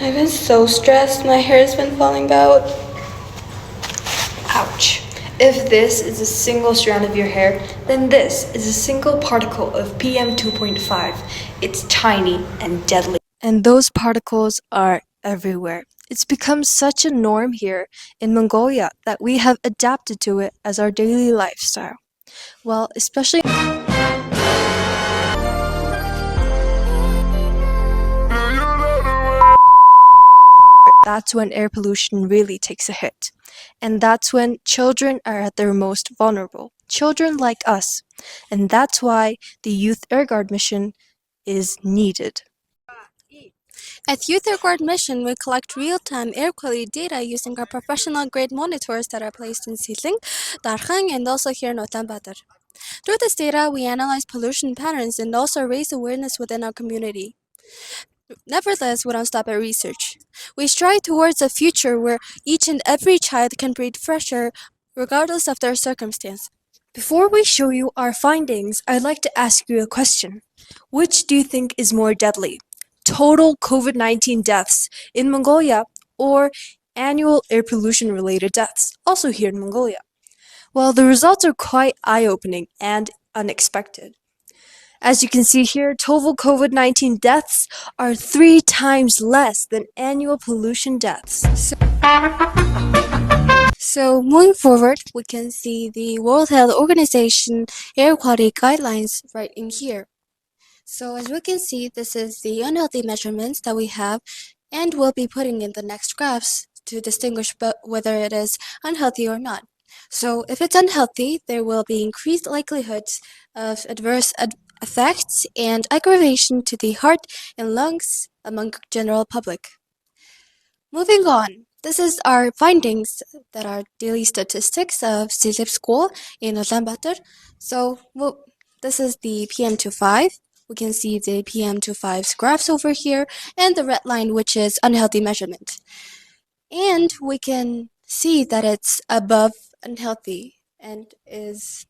I've been so stressed, my hair's been falling out. Ouch. If this is a single strand of your hair, then this is a single particle of PM 2.5. It's tiny and deadly. And those particles are everywhere. It's become such a norm here in Mongolia that we have adapted to it as our daily lifestyle. Well, especially that's when air pollution really takes a hit. And that's when children are at their most vulnerable. Children like us. And that's why the Youth Airguard mission is needed. At Youth Airguard Mission, we collect real-time air quality data using our professional-grade monitors that are placed in Siling, Darkhang, and also here in Ulaanbaatar. Through this data, we analyze pollution patterns and also raise awareness within our community. Nevertheless, we don't stop at research. We strive towards a future where each and every child can breathe fresh air regardless of their circumstance. Before we show you our findings, I'd like to ask you a question. Which do you think is more deadly? Total COVID-19 deaths in Mongolia or annual air pollution-related deaths, also here in Mongolia? Well, the results are quite eye-opening and unexpected. As you can see here, total COVID-19 deaths are 3 times less than annual pollution deaths. So moving forward, we can see the World Health Organization air quality guidelines right in here. So as we can see, this is the unhealthy measurements that we have, and we'll be putting in the next graphs to distinguish whether it is unhealthy or not. So if it's unhealthy, there will be increased likelihoods of adverse effects and aggravation to the heart and lungs among general public. Moving on, this is our findings that are daily statistics of Silip School in Ulaanbaatar. So this is the PM25. We can see the PM25's graphs over here and the red line, which is unhealthy measurement. And we can see that it's above unhealthy and is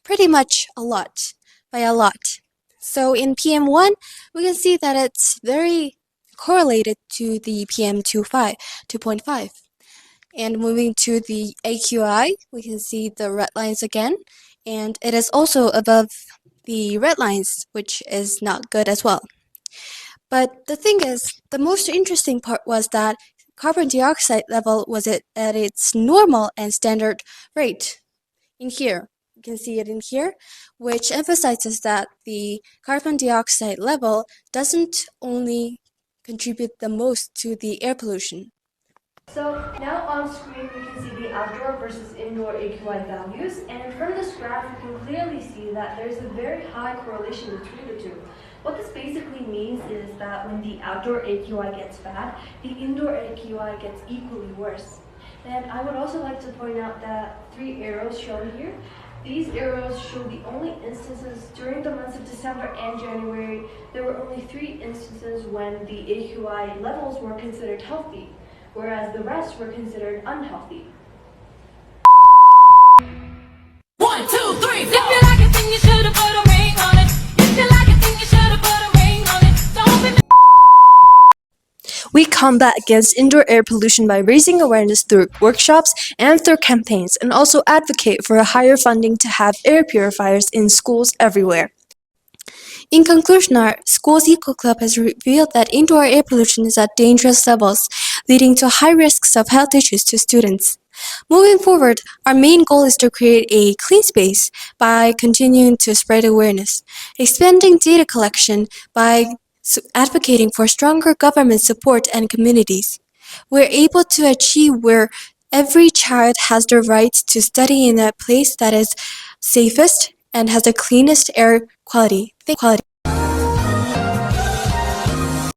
pretty much a lot, by a lot. So in PM1, we can see that it's very correlated to the PM2.5. And moving to the AQI, we can see the red lines again, and it is also above the red lines, which is not good as well. But the thing is, the most interesting part was that carbon dioxide level was at its normal and standard rate in here. You can see it in here, which emphasizes that the carbon dioxide level doesn't only contribute the most to the air pollution. So now on screen we can see the outdoor versus indoor AQI values, and from this graph you can clearly see that there's a very high correlation between the two. What this basically means is that when the outdoor AQI gets bad, the indoor AQI gets equally worse. And I would also like to point out that 3 arrows shown here. These arrows show the only instances during the months of December and January. There were only 3 instances when the AQI levels were considered healthy, whereas the rest were considered unhealthy. 1, 2, 3, 4. If you like it, then you should have put a ring on it. If you like it, then you should have put a ring on it. Don't be We combat against indoor air pollution by raising awareness through workshops and through campaigns, and also advocate for a higher funding to have air purifiers in schools everywhere. In conclusion, our school's Eco Club has revealed that indoor air pollution is at dangerous levels, leading to high risks of health issues to students. Moving forward, our main goal is to create a clean space by continuing to spread awareness, expanding data collection by advocating for stronger government support and communities. We're able to achieve where every child has the right to study in a place that is safest and has the cleanest air quality.